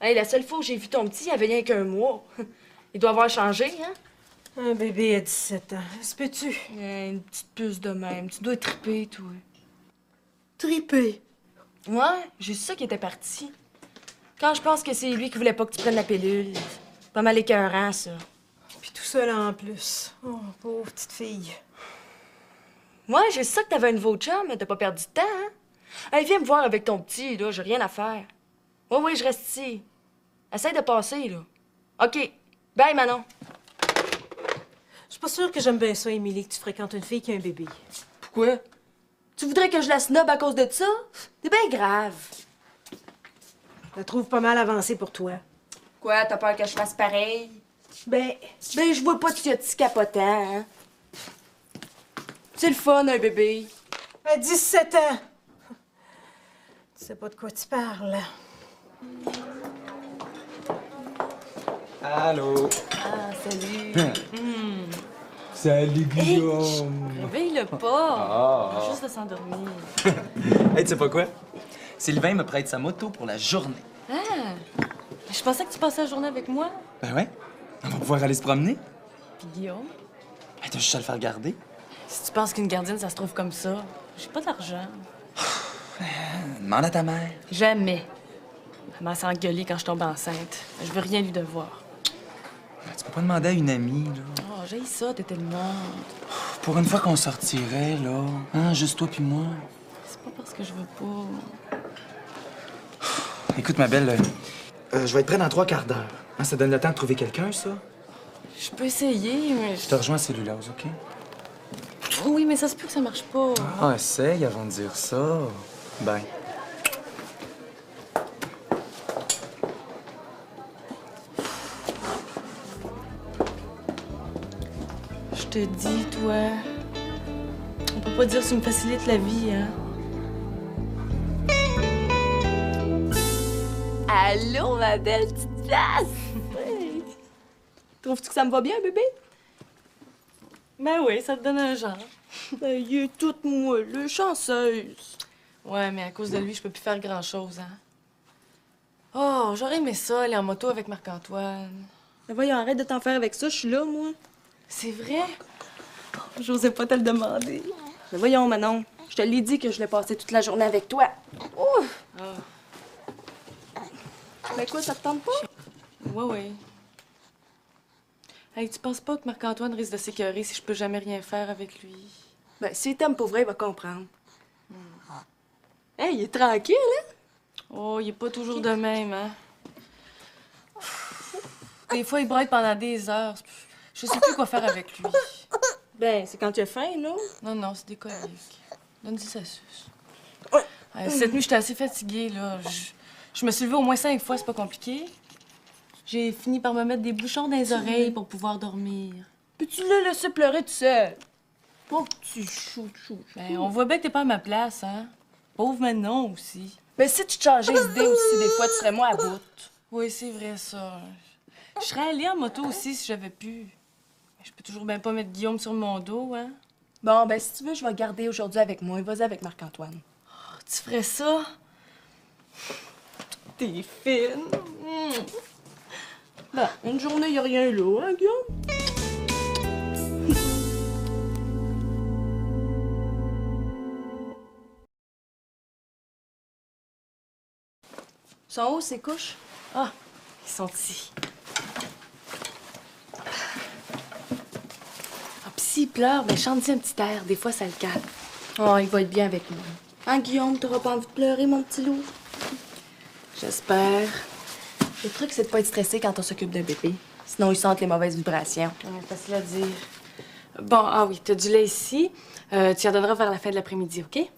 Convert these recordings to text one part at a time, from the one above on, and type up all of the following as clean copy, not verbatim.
Hey, la seule fois où j'ai vu ton petit, il avait rien qu'un mois. Il doit avoir changé, hein? Un bébé à 17 ans. Se peux-tu? Une petite puce de même. Tu dois être trippé, toi. Triper. Ouais, j'ai su ça qui était parti. Quand je pense que c'est lui qui voulait pas que tu prennes la pilule, c'est pas mal écœurant, ça. Puis tout seul en plus. Oh, pauvre petite fille. Ouais, j'ai su ça que t'avais un nouveau chum, mais t'as pas perdu de temps, hein? Hey, viens me voir avec ton petit, là, j'ai rien à faire. Oui, je reste ici. Essaye de passer, là. OK. Bye, Manon. Je suis pas sûre que j'aime bien ça, Émilie, que tu fréquentes une fille qui a un bébé. Pourquoi? Tu voudrais que je la snob à cause de ça? C'est bien grave. Je la trouve pas mal avancée pour toi. Quoi, t'as peur que je fasse pareil? Ben, Je vois pas de petit capotant, hein? C'est le fun, un bébé. à 17 ans. Tu sais pas de quoi tu parles. Allô? Ah, salut. Salut, Guillaume! Réveille-le pas. Il vient juste de s'endormir. Hey, tu sais pas quoi? Sylvain me prête sa moto pour la journée. Ah! Je pensais que tu passais la journée avec moi. Ben ouais, on va pouvoir aller se promener. Puis Guillaume, Ben, t'as juste à le faire garder. si tu penses qu'une gardienne, ça se trouve comme ça, j'ai pas d'argent. Demande à ta mère. Jamais. Maman s'est engueulée quand je tombe enceinte. Je veux rien lui devoir. Ben, tu peux pas demander à une amie, là. Oh, j'ai ça, t'étais le monde. Pour une fois qu'on sortirait, là. Hein, juste toi puis moi. C'est pas parce que je veux pas. Écoute, ma belle, je vais être prêt dans 3/4 d'heure. Hein, ça donne le temps de trouver quelqu'un, ça? Je peux essayer, mais Je te rejoins à Cellulose, OK? Oui, mais ça se peut que ça marche pas. Ah, essaye avant de dire ça. Ben. Je te dis, toi. On peut pas dire que ça me facilite la vie, hein? Allô, ma belle petite place! Hey. Trouves-tu que ça me va bien, bébé? Ben oui, ça te donne un genre. Ben, il est toute moelleux, chanceuse. Ouais, mais à cause de lui, je peux plus faire grand-chose, hein? Oh, j'aurais aimé ça, aller en moto avec Marc-Antoine. Ben voyons, arrête de t'en faire avec ça, je suis là, moi. C'est vrai? J'osais pas te le demander. Mais voyons, Manon, je te l'ai dit que je voulais passer toute la journée avec toi. Ouf! Ben quoi, ça te tente pas? Ouais. Hey, tu penses pas que Marc-Antoine risque de s'écœurer si je peux jamais rien faire avec lui? Ben, s'il t'aime pour vrai, il va comprendre. Hey, il est tranquille, hein? Oh, il est pas toujours de même, hein? Des fois, il braille pendant des heures. Je sais plus quoi faire avec lui. Ben, c'est quand tu as faim, non? Non, c'est des coliques. Donne-y ça suce. Cette nuit, j'étais assez fatiguée, là. Je me suis levée au moins 5 fois, c'est pas compliqué. J'ai fini par me mettre des bouchons dans les oreilles pour pouvoir dormir. Peux-tu le laisser pleurer tout seul? Pauvre petit chou. Ben, on voit bien que t'es pas à ma place, hein? Pauvre Manon aussi. Ben, si tu te changeais d'idée aussi, des fois, tu serais moins à bout. Oui, c'est vrai, ça. Je serais allée en moto aussi si j'avais pu. Mais je peux toujours bien pas mettre Guillaume sur mon dos, hein? Bon, ben, si tu veux, je vais le garder aujourd'hui avec moi. Vas-y avec Marc-Antoine. Oh, tu ferais ça? T'es fine. Ben, une journée, y a rien là, hein, Guillaume? Ils sont où, ces couches? Ah, ils sont ici. Ah, pis s'il pleure, ben chante-y un petit air. Des fois, ça le calme. Oh, il va être bien avec moi. Hein, Guillaume, t'auras pas envie de pleurer, mon petit loup? J'espère. Le truc, c'est de pas être stressé quand on s'occupe d'un bébé. Sinon, ils sentent les mauvaises vibrations. Facile à dire. Bon, ah oui, t'as du lait ici. Tu en donneras vers la fin de l'après-midi, OK?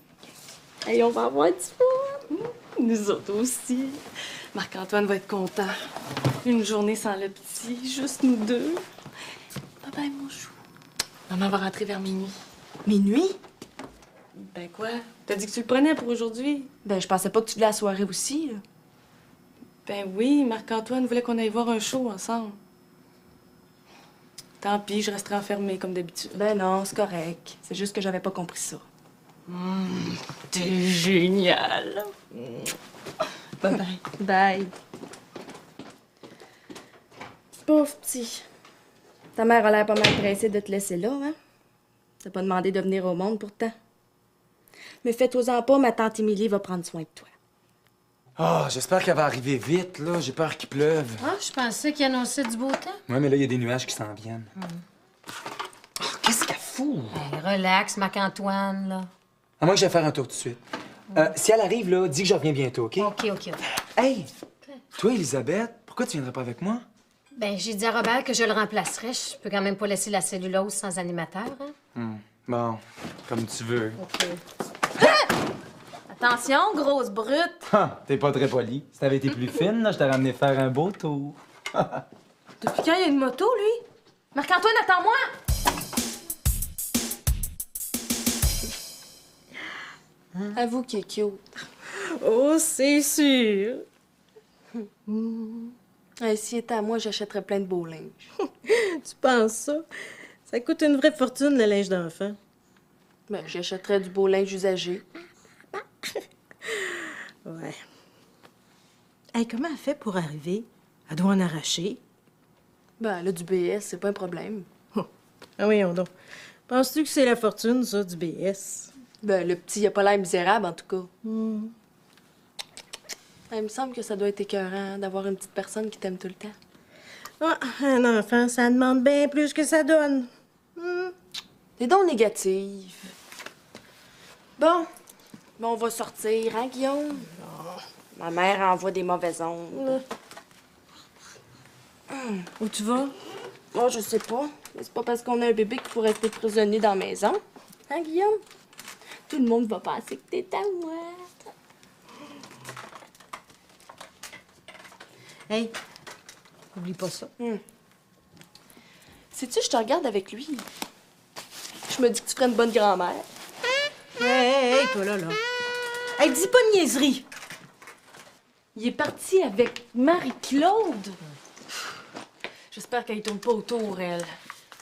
Hey, on va avoir du fun! Nous autres aussi. Marc-Antoine va être content. Une journée sans le petit, juste nous deux. Bye bye, mon chou. Maman va rentrer vers minuit. Minuit? Ben quoi? T'as dit que tu le prenais pour aujourd'hui? Ben, je pensais pas que tu voulais la soirée aussi, là. Ben oui, Marc-Antoine voulait qu'on aille voir un show ensemble. Tant pis, je resterai enfermée comme d'habitude. Ben non, c'est correct. C'est juste que j'avais pas compris ça. T'es génial. Bye bye. Bye. Pauvre petit. Ta mère a l'air pas mal pressée de te laisser là, hein? T'as pas demandé de venir au monde, pourtant. Mais fais-toi-en pas, ma tante Émilie va prendre soin de toi. Ah, j'espère qu'elle va arriver vite, là. J'ai peur qu'il pleuve. Ah, je pensais qu'il annonçait du beau temps. Ouais, mais là, il y a des nuages qui s'en viennent. Ah, qu'est-ce qu'elle fout? Ben, relax, Marc-Antoine, là. À moins que j'aille faire un tour tout de suite. Si elle arrive, là, dis que je reviens bientôt, OK? OK. Hey! Toi, Elisabeth, pourquoi tu viendrais pas avec moi? Ben, j'ai dit à Robert que je le remplacerais. Je peux quand même pas laisser la cellulose sans animateur, hein? Bon, comme tu veux. OK. Attention, grosse brute! Ah, t'es pas très poli. Si t'avais été plus fine, là, je t'aurais ramené faire un beau tour. Depuis quand il y a une moto, lui? Marc-Antoine, attends-moi! Avoue qu'il est cute. Oh, c'est sûr. S'il était à moi, j'achèterais plein de beaux linges. Tu penses ça? Ça coûte une vraie fortune, le linge d'enfant. Ben, j'achèterais du beau linge usagé. Ouais. Hey, comment elle fait pour arriver? Elle doit en arracher. Ben, elle a du BS, c'est pas un problème. Ah oui, donc. Penses-tu que c'est la fortune, ça, du BS? Ben, le petit, il a pas l'air misérable, en tout cas. Il me semble que ça doit être écœurant d'avoir une petite personne qui t'aime tout le temps. Ah, un enfant, ça demande bien plus que ça donne. T'es donc négative. Bon, on va sortir, hein, Guillaume? Ma mère envoie des mauvaises ondes. Où tu vas? Moi, je sais pas. Mais c'est pas parce qu'on a un bébé qu'il faut rester prisonnier dans la maison. Hein, Guillaume? Tout le monde va penser que t'es à moi. Hey, oublie pas ça. Sais-tu, je te regarde avec lui. Je me dis que tu ferais une bonne grand-mère. Hey, toi là. Hey, dis pas de niaiserie. Il est parti avec Marie-Claude. J'espère qu'elle tourne pas autour, elle.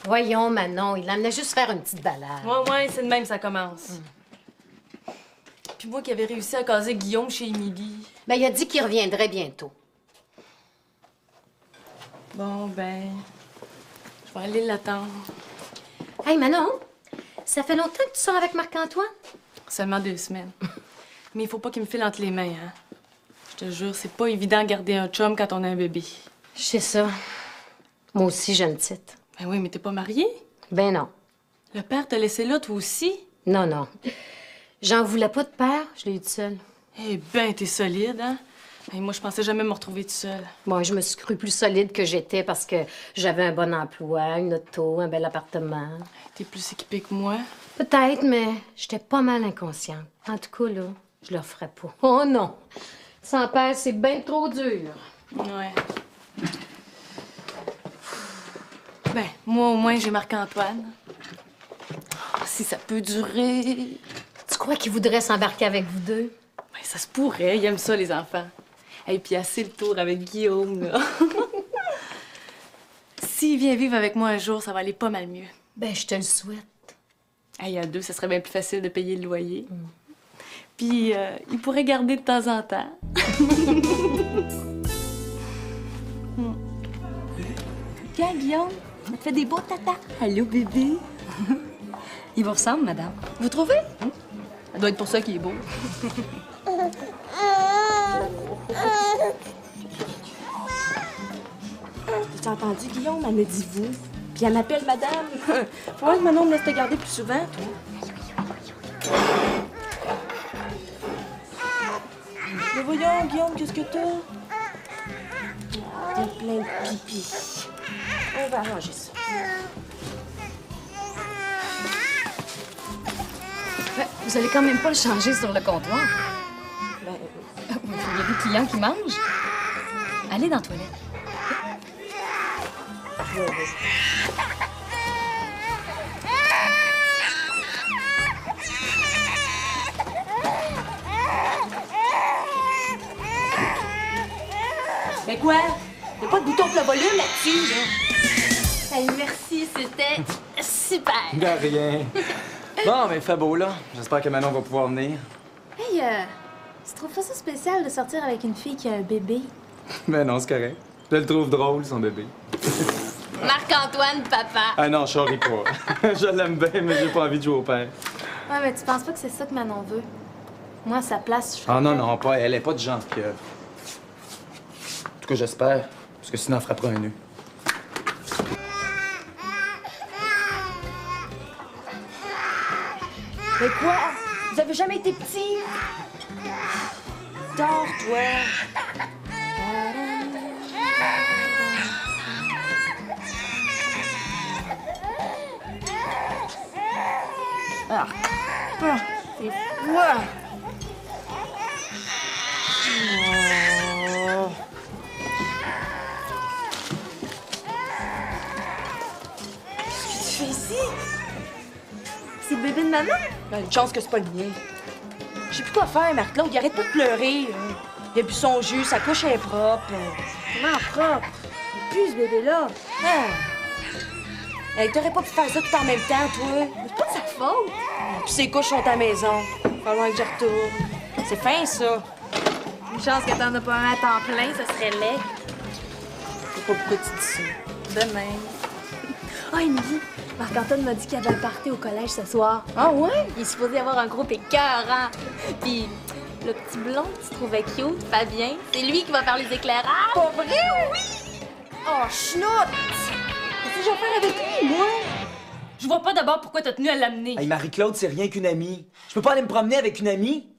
Voyons, Manon, il l'emmenait juste faire une petite balade. Ouais, c'est de même, ça commence. Puis moi qui avais réussi à caser Guillaume chez Émilie. Ben, il a dit qu'il reviendrait bientôt. Bon, ben, je vais aller l'attendre. Hey, Manon, ça fait longtemps que tu sors avec Marc-Antoine? Seulement 2 semaines. Mais il faut pas qu'il me file entre les mains, hein. Je te jure, c'est pas évident de garder un chum quand on a un bébé. Je sais ça. Moi aussi, j'ai une petite. Ben oui, mais t'es pas mariée? Ben non. Le père t'a laissé là, toi aussi? Non. J'en voulais pas de père, je l'ai eu tout seul. Eh ben, t'es solide, hein? Et moi, je pensais jamais me retrouver toute seule. Bon, je me suis crue plus solide que j'étais parce que j'avais un bon emploi, une auto, un bel appartement. T'es plus équipée que moi. Peut-être, mais j'étais pas mal inconsciente. En tout cas, là, je le ferais pas. Oh non! Sans père, c'est bien trop dur. Ouais. Ben, moi, au moins, j'ai Marc-Antoine. Oh, si ça peut durer... Tu crois qu'il voudrait s'embarquer avec vous deux? Ben, ça se pourrait. Il aime ça, les enfants. Et puis, assez le tour avec Guillaume, là. S'il vient vivre avec moi un jour, ça va aller pas mal mieux. Ben, je te le souhaite. Hey, à 2, ça serait bien plus facile de payer le loyer. Puis, il pourrait garder de temps en temps. Tiens, Guillaume, on te fait des beaux tatas. Allô, bébé. Il vous ressemble, madame. Vous trouvez? Ça doit être pour ça qu'il est beau. T'as entendu, Guillaume? Elle me dit vous. Puis elle m'appelle madame. Faut voir que Manon me laisse te garder plus souvent, toi. Mais voyons, Guillaume, qu'est-ce que t'as? T'es plein de pipi. On va arranger ça. Vous allez quand même pas le changer sur le comptoir. Ben, Il y a des clients qui mangent. Allez dans la toilette. Mais quoi? Y'a pas de bouton pour le volume là-dessus, là? Hey, merci, c'était super. De rien. Bon, mais fait beau, là. J'espère que Manon va pouvoir venir. Hey, tu trouves pas ça spécial de sortir avec une fille qui a un bébé? Ben non, c'est correct. Je le trouve drôle, son bébé. Marc-Antoine, papa. Ah non, je charrie pas. Je l'aime bien, mais j'ai pas envie de jouer au père. Ouais, mais tu penses pas que c'est ça que Manon veut? Moi, à sa place, je ferais Ah non, pas. non, pas. Elle est pas de genre pieuvre. En tout cas, j'espère. Parce que sinon, elle frappera un nœud. Mais quoi? Vous avez jamais été petit? Dors, toi. Ah. Ah. C'est froid. Oh. Qu'est-ce que tu fais ici? C'est le bébé de maman? Ben, une chance que c'est pas le mien. Je sais plus quoi faire, Marc-Claude. Il arrête pas de pleurer. Il a bu son jus, sa couche est propre. Comment propre? Il pue, ce bébé-là. Ah. Hey, t'aurais pas pu faire ça tout en même temps, toi. C'est pas de sa faute. Puis ses couches sont à la maison. Pas loin que je retourne. C'est fin, ça. Une chance que t'en as pas un à temps plein, ça serait laid. Je sais pas pourquoi tu dis ça. De même. Ah, Émilie, Marc-Antoine m'a dit qu'il y avait un party au collège ce soir. Ah ouais? Il est supposé y avoir un groupe écœurant. Puis le petit blond que tu trouvais cute, Fabien, c'est lui qui va faire les éclairages. Pas vrai, oui? Oh, schnout! Qu'est-ce que je vais faire avec lui, moi? Je vois pas d'abord pourquoi t'as tenu à l'amener. Hey, Marie-Claude, c'est rien qu'une amie. Je peux pas aller me promener avec une amie?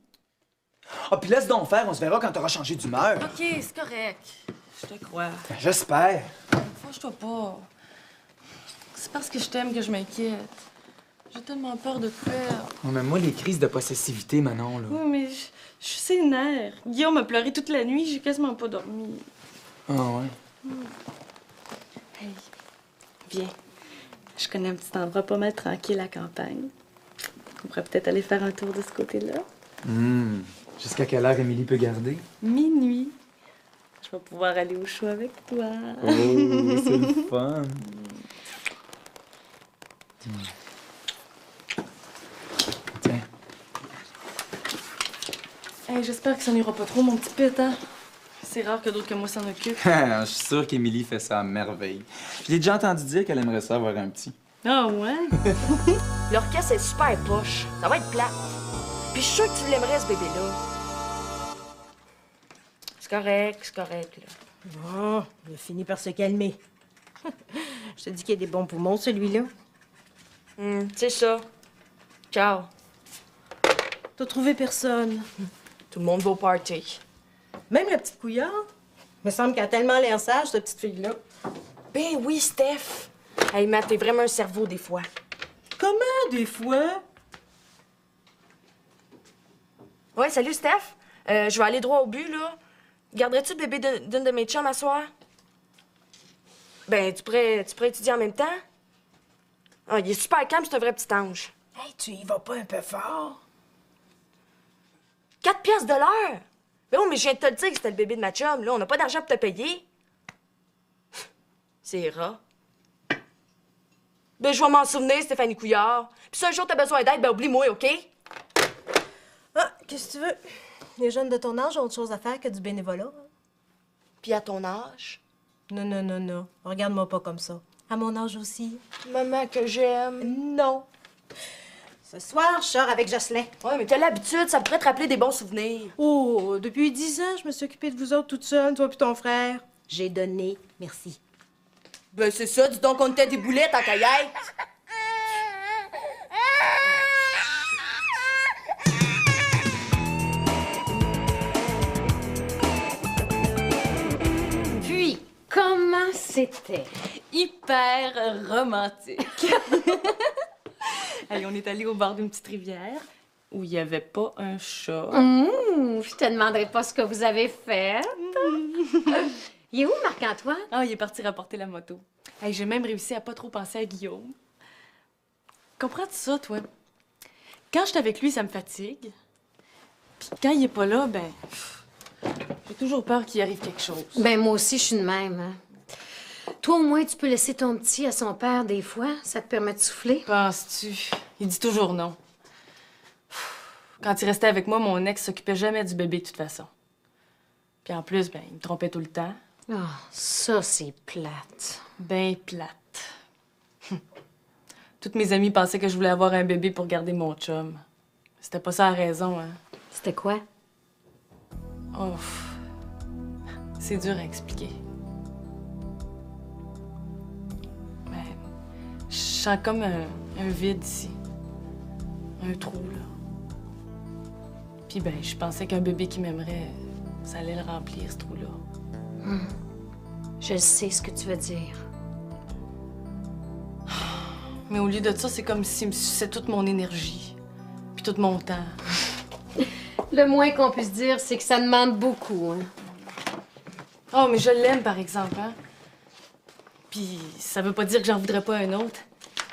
Ah, puis laisse donc faire, on se verra quand t'auras changé d'humeur. OK, c'est correct. Je te crois. J'espère. Fâche-toi pas. C'est parce que je t'aime que je m'inquiète. J'ai tellement peur de te perdre. Non, mais moi, les crises de possessivité, Manon, là. Oui, mais je suis sénère. Guillaume a pleuré toute la nuit, j'ai quasiment pas dormi. Ah ouais? Hey, viens. Je connais un petit endroit pas mal tranquille à la campagne. On pourrait peut-être aller faire un tour de ce côté-là. Jusqu'à quelle heure Émilie peut garder? Minuit. Je vais pouvoir aller au show avec toi. Oh, c'est le fun. Tiens. Hey, j'espère que ça n'ira pas trop, mon petit pit, hein? C'est rare que d'autres que moi s'en occupent. Je suis sûr qu'Émilie fait ça à merveille. Je l'ai déjà entendu dire qu'elle aimerait ça avoir un petit. Ah ouais? L'orchestre est super poche. Ça va être plate. Puis je suis sûre que tu l'aimerais, ce bébé-là. C'est correct, là. Bon, il a fini par se calmer. Je te dis qu'il a des bons poumons, celui-là. C'est ça. Ciao. T'as trouvé personne. Tout le monde va au party. Même la petite couillarde. Me semble qu'elle a tellement l'air sage, cette petite fille-là. Ben oui, Steph. Hey, Matt, t'es vraiment un cerveau, des fois. Comment, des fois? Ouais, salut, Steph. Je vais aller droit au but, là. Garderais-tu le bébé d'une de mes chums à soir? Ben, tu pourrais étudier en même temps? Ah, il est super calme, c'est un vrai petit ange. Hey, tu y vas pas un peu fort? 4 piastres de l'heure? Ben oui, mais je viens de te le dire que c'était le bébé de ma chum, là. On n'a pas d'argent pour te payer. C'est rat. Ben, je vais m'en souvenir, Stéphanie Couillard. Puis si un jour t'as besoin d'aide, ben oublie-moi, OK? Ah, qu'est-ce que tu veux? Les jeunes de ton âge ont autre chose à faire que du bénévolat. Puis à ton âge? Non. Regarde-moi pas comme ça. À mon âge aussi. Maman que j'aime. Non. Ce soir, je sors avec Jocelyn. Ouais, mais t'as l'habitude, ça pourrait te rappeler des bons souvenirs. Oh, depuis 10 ans, je me suis occupée de vous autres toute seule, toi puis ton frère. J'ai donné, merci. Ben c'est ça, dis donc qu'on était des boulettes en caillette. Puis, comment c'était? Hyper romantique. Hey, on est allé au bord d'une petite rivière où il n'y avait pas un chat. Je te demanderai pas ce que vous avez fait. Il est où, Marc-Antoine? Ah, il est parti rapporter la moto. Hey, j'ai même réussi à pas trop penser à Guillaume. Comprends-tu ça, toi? Quand je suis avec lui, ça me fatigue. Puis quand il est pas là, ben... j'ai toujours peur qu'il arrive quelque chose. Ben, moi aussi, je suis de même. Hein. Toi, au moins, tu peux laisser ton petit à son père des fois. Ça te permet de souffler. Penses-tu? Il dit toujours non. Quand il restait avec moi, mon ex s'occupait jamais du bébé de toute façon. Puis en plus, ben, il me trompait tout le temps. Ah, ça, c'est plate. Ben plate. Toutes mes amies pensaient que je voulais avoir un bébé pour garder mon chum. C'était pas ça la raison, hein. C'était quoi? Oh, c'est dur à expliquer. Mais je sens comme un vide ici. Un trou, là. Puis ben, je pensais qu'un bébé qui m'aimerait, ça allait le remplir, ce trou-là. Je sais ce que tu veux dire. Mais au lieu de ça, c'est comme s'il me suçait toute mon énergie. Puis tout mon temps. Le moins qu'on puisse dire, c'est que ça demande beaucoup, hein. Oh, mais je l'aime, par exemple, hein. Puis ça veut pas dire que j'en voudrais pas un autre.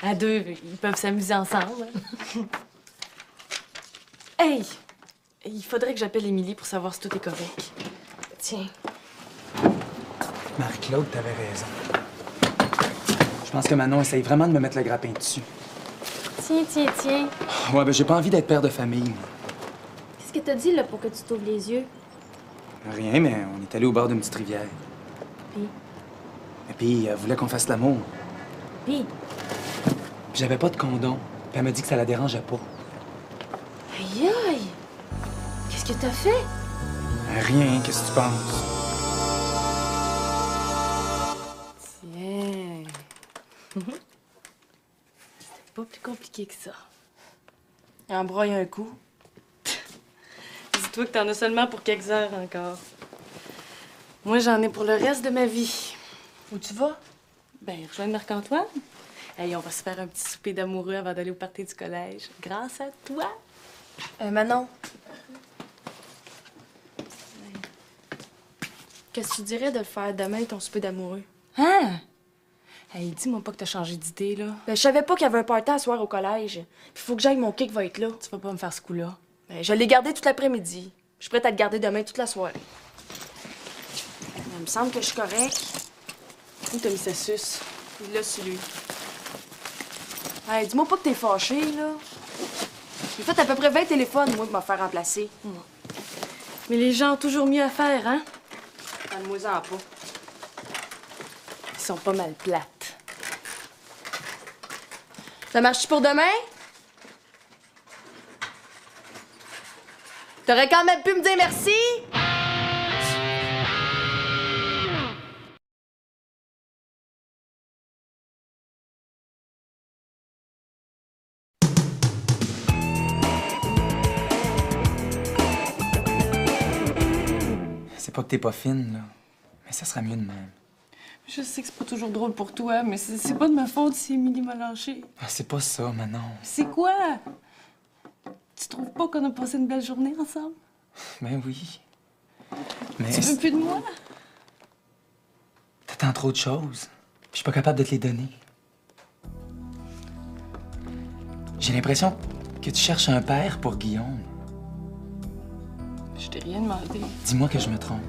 À deux, ils peuvent s'amuser ensemble. Hein. Hey! Il faudrait que j'appelle Émilie pour savoir si tout est correct. Tiens. Marie-Claude, t'avais raison. Je pense que Manon essaye vraiment de me mettre le grappin dessus. Tiens. Ouais, ben j'ai pas envie d'être père de famille. Qu'est-ce que t'as dit, là, pour que tu t'ouvres les yeux? Rien, mais on est allé au bord d'une petite rivière. Puis? Et puis, elle voulait qu'on fasse l'amour. Puis? Puis j'avais pas de condom. Puis elle m'a dit que ça la dérangeait pas. Aïe aïe! Qu'est-ce que t'as fait? Rien, qu'est-ce que tu penses? Tiens. C'est pas plus compliqué que ça. Embroille un coup. Dis-toi que t'en as seulement pour quelques heures encore. Moi, j'en ai pour le reste de ma vie. Où tu vas? Ben, rejoindre Marc-Antoine. Hey, on va se faire un petit souper d'amoureux avant d'aller au party du collège. Grâce à toi. Manon. Qu'est-ce que tu dirais de le faire demain, ton souper d'amoureux? Hein? Hey, dis-moi pas que t'as changé d'idée, là. Ben, je savais pas qu'il y avait un party à soir au collège. Puis faut que j'aille, mon kick va être là. Tu vas pas me faire ce coup-là. Ben, je l'ai gardé toute l'après-midi. Je suis prête à le garder demain toute la soirée. Il me semble que je suis correcte. Où t'as mis sa suce? Il l'a su, lui. Hey, dis-moi pas que t'es fâché, là. J'ai fait à peu près 20 téléphones, moi, de me faire remplacer. Mais les gens ont toujours mieux à faire, hein? Donne-moi-en pas. Ils sont pas mal plates. Ça marche-tu pour demain? T'aurais quand même pu me dire merci? C'est pas que t'es pas fine, là. Mais ça sera mieux de même. Je sais que c'est pas toujours drôle pour toi, mais c'est pas de ma faute si Émilie m'a lâché. Ah, c'est pas ça, Manon. C'est quoi? Tu trouves pas qu'on a passé une belle journée ensemble? Ben oui. Mais Tu veux plus de moi? t'attends trop de choses. Puis je suis pas capable de te les donner. J'ai l'impression que tu cherches un père pour Guillaume. Je t'ai rien demandé. Dis-moi que je me trompe.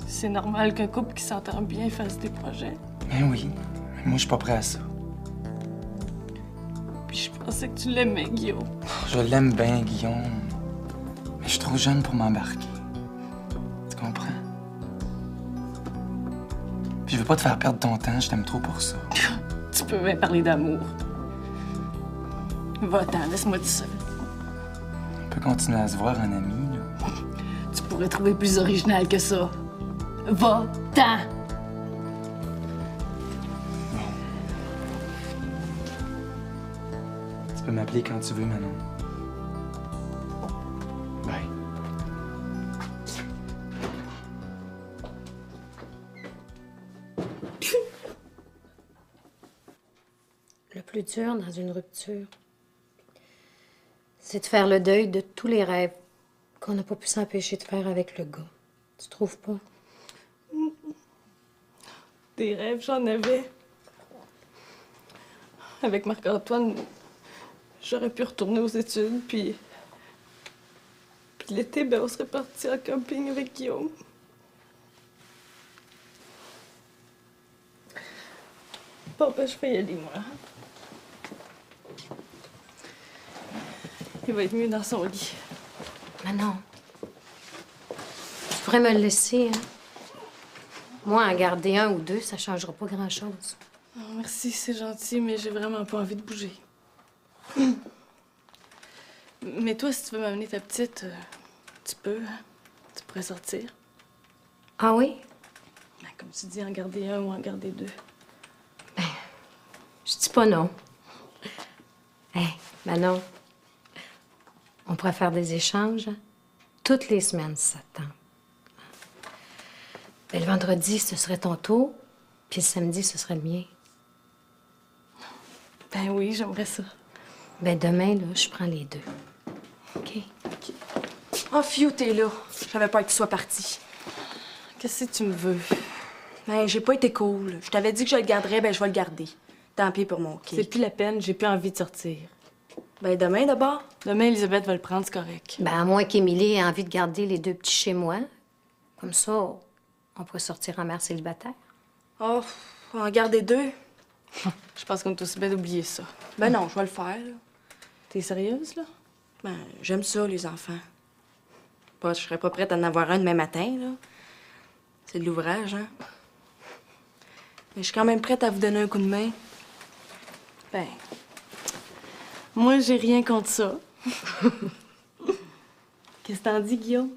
C'est normal qu'un couple qui s'entend bien fasse des projets. Ben oui. Mais moi, je suis pas prêt à ça. Puis je pensais que tu l'aimais, Guillaume. Je l'aime bien, Guillaume. Mais je suis trop jeune pour m'embarquer. Tu comprends? Puis je veux pas te faire perdre ton temps, je t'aime trop pour ça. Tu peux bien parler d'amour. Va-t'en, laisse-moi tout seul. On peut continuer à se voir en ami, là. Tu pourrais trouver plus original que ça. Va-t'en! Tu peux m'appeler quand tu veux, Manon. Bye. Le plus dur dans une rupture, c'est de faire le deuil de tous les rêves qu'on n'a pas pu s'empêcher de faire avec le gars. Tu trouves pas? Des rêves, j'en avais. Avec Marc-Antoine, j'aurais pu retourner aux études, puis l'été, ben, on serait partis en camping avec Guillaume. Bon, ben, je vais y aller, moi. Il va être mieux dans son lit. Manon, pourrais me le laisser, hein? Moi, en garder un ou deux, ça changera pas grand-chose. Oh, merci, c'est gentil, mais j'ai vraiment pas envie de bouger. Mais toi, si tu veux m'amener ta petite, tu peux, hein? Tu pourrais sortir. Ah oui? Ben, comme tu dis, en garder un ou en garder deux. Ben, je dis pas non. Manon, on pourrait faire des échanges, hein? Toutes les semaines, si ça te tente. Ben, le vendredi, ce serait ton tour, puis le samedi, ce serait le mien. Ben oui, j'aimerais ça. Ben, demain, là, je prends les deux. OK? Oh, Fiu, t'es là. J'avais peur que tu sois parti. Qu'est-ce que tu me veux? Ben, j'ai pas été cool. Je t'avais dit que je le garderais, ben je vais le garder. Tant pis pour mon C'est kid. plus la peine, j'ai plus envie de sortir. Ben, demain, d'abord. Demain, Elisabeth va le prendre, c'est correct. Ben, à moins qu'Émilie ait envie de garder les deux petits chez moi. Comme ça, on pourrait sortir en mère célibataire. Oh, faut en garder deux. Je pense qu'on est aussi bien d'oublier ça. Ben non, je vais le faire, là. T'es sérieuse, là? Ben, j'aime ça, les enfants. Pas, je serais pas prête à en avoir un demain matin, là. C'est de l'ouvrage, hein. Mais je suis quand même prête à vous donner un coup de main. Ben, moi, j'ai rien contre ça. Qu'est-ce que t'en dis, Guillaume?